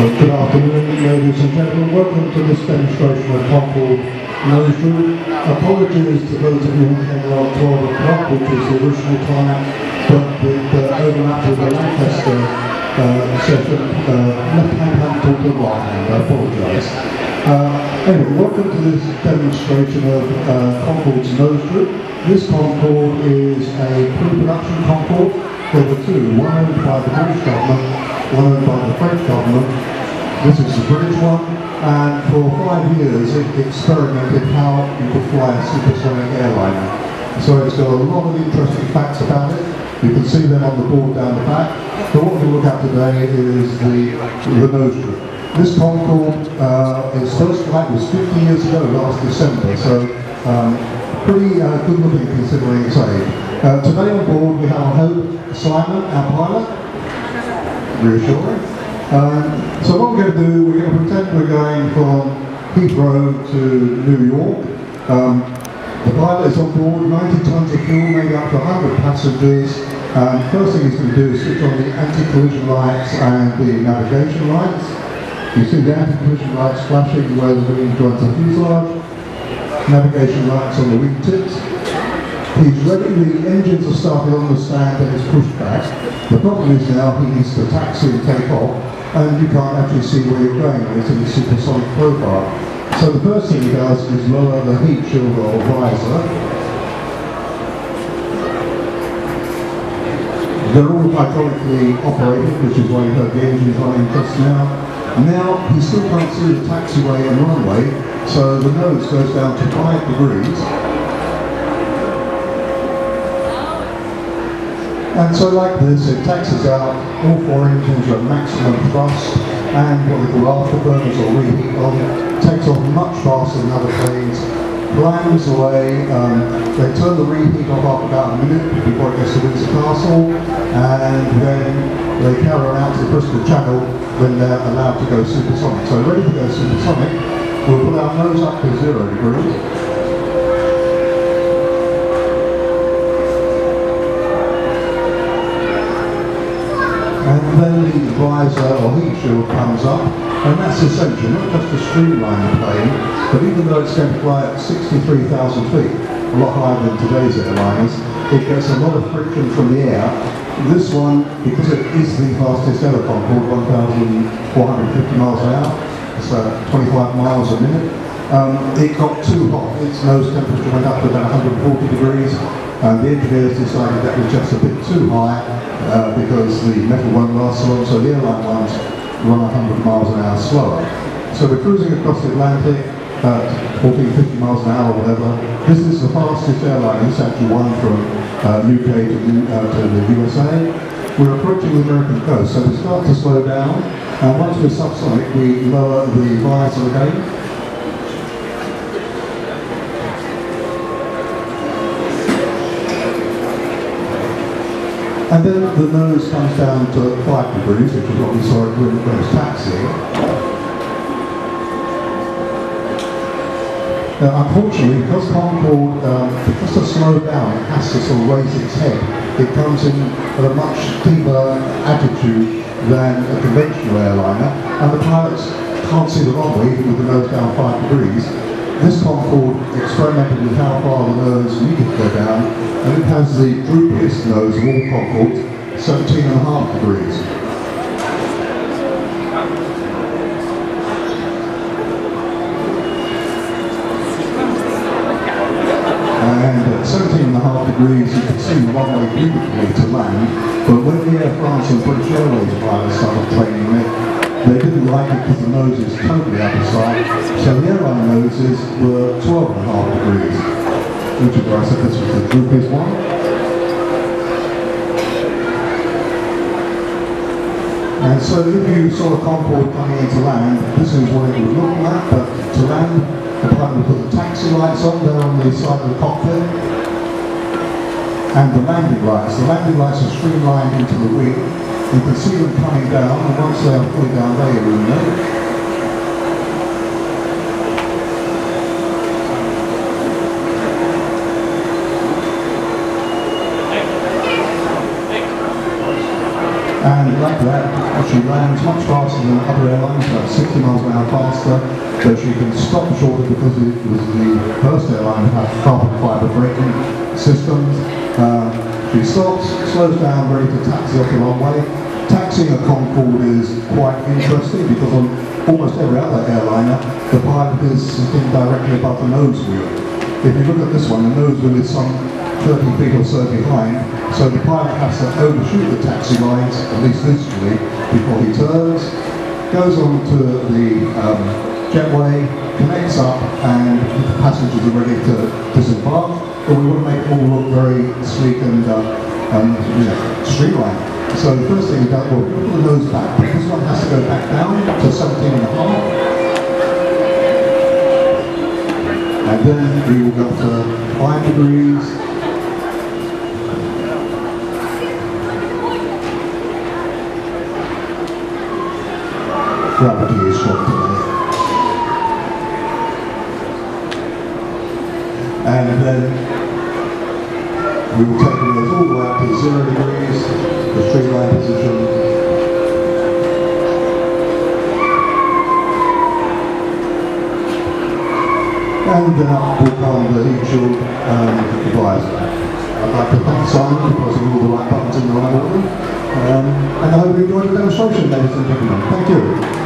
Good afternoon, ladies and gentlemen. Welcome to this demonstration of Concorde nose droop. Apologies to those of you who came around 12 o'clock, which is the original time, but the overlap with the Lancaster session, left-hand hand talked to right-hand. I apologise. Anyway, welcome to this demonstration of Concorde's nose droop. This Concorde is a pre-production Concorde. There were two, one owned by the British government, one owned by the French government. This is the British one, and for 5 years it experimented how you could fly a supersonic airliner. So it's got a lot of interesting facts about it. You can see them on the board down the back. But what we'll look at today is the nose droop. This Concorde, its first flight was 50 years ago, last December, so pretty good looking considering its age. Today on board we have Hope Simon, our pilot. Reassuring. So what we're going to do, we're going to pretend we're going from Heathrow to New York. The pilot is on board, 90 tons of fuel, maybe up to 100 passengers. First thing he's going to do is switch on the anti-collision lights and the navigation lights. You see the anti-collision lights flashing where the wing joins the fuselage. Navigation lights on the wing tips. He's ready, the engines are started on the stand and it's pushed back. The problem is now he needs to taxi and take off, and you can't actually see where you're going with it in the supersonic profile. So the first thing he does is lower the heat shield or visor. They're all hydraulically operated, which is why you heard the engines running just now. Now he still can't see the taxiway and runway, so the nose goes down to 5 degrees. And so like this, it taxis out, all 4 engines are at maximum thrust, and what we call afterburners or reheat on, takes off much faster than other planes, climbs away, they turn the reheat off after about a minute before it gets to Windsor Castle, and then they carry on out to the Bristol Channel when they're allowed to go supersonic. So ready to go supersonic, we'll put our nose up to 0 degrees. And then the visor or heat shield comes up, and that's essential, not just to streamline the plane, but even though it's going to fly at 63,000 feet, a lot higher than today's airliners, it gets a lot of friction from the air. This one, because it is the fastest ever Concorde, 1,450 miles an hour, it's 25 miles a minute, it got too hot. Its nose temperature went up to about 140 degrees, and the engineers decided that was just a bit too high, because the metal won't last so long, so the airline ones run 100 miles an hour slower. So we're cruising across the Atlantic at 14, 50 miles an hour or whatever. This is the fastest airline. It's actually one from UK to the USA. We're approaching the American coast, so we start to slow down, and once we're subsonic we lower the visor again. And then the nose comes down to 5 degrees, which is what we saw when it was taxiing. Unfortunately, because Concorde, because to slow down, it has to sort of raise its head. It comes in at a much deeper attitude than a conventional airliner, and the pilots can't see the runway even with the nose down 5 degrees. This Concorde experimented with how far the nose needed to go down, and it has the droopiest nose of all Concordes, 17.5 degrees. And at 17.5 degrees you can see the runway beautifully to land, but when the Air France and British Airways pilots started training it, they didn't like it because the nose is totally out of sight, so the airline noses were 12.5 degrees, which is why I said this was the droopiest one. And so if you saw a Concorde coming in to land, this is what it would look like, but to land, the pilot would put the taxi lights on there on the side of the cockpit, and the landing lights. The landing lights are streamlined into the wing. You can see them coming down, and once they are fully down, they illuminate. And like that, She lands much faster than other airlines, about 60 miles an hour faster, but she can stop shorter because it was the first airline to have carbon fibre braking systems. She stops, slows down, ready to taxi off the runway. Taxiing a Concorde is quite interesting because on almost every other airliner, the pilot is sitting directly above the nose wheel. If you look at this one, the nose wheel is some 30 feet or so behind, so the pilot has to overshoot the taxi lines, at least visually, before he turns, goes on to the jetway, connects up, and the passengers are ready to disembark. But we want to make it all look very sleek and streamlined. So the first thing we done, well, put the nose back. This one has to go back down to 17.5. And then we will go to 5 degrees. Gravity is strong today. And then we will take the nose all the way up to 0 degrees, the streamline position. And then up will come the heat shield visor. I'd like to thank Simon for pressing all the right buttons in the right order. And I hope you enjoyed the demonstration, ladies and gentlemen. Thank you.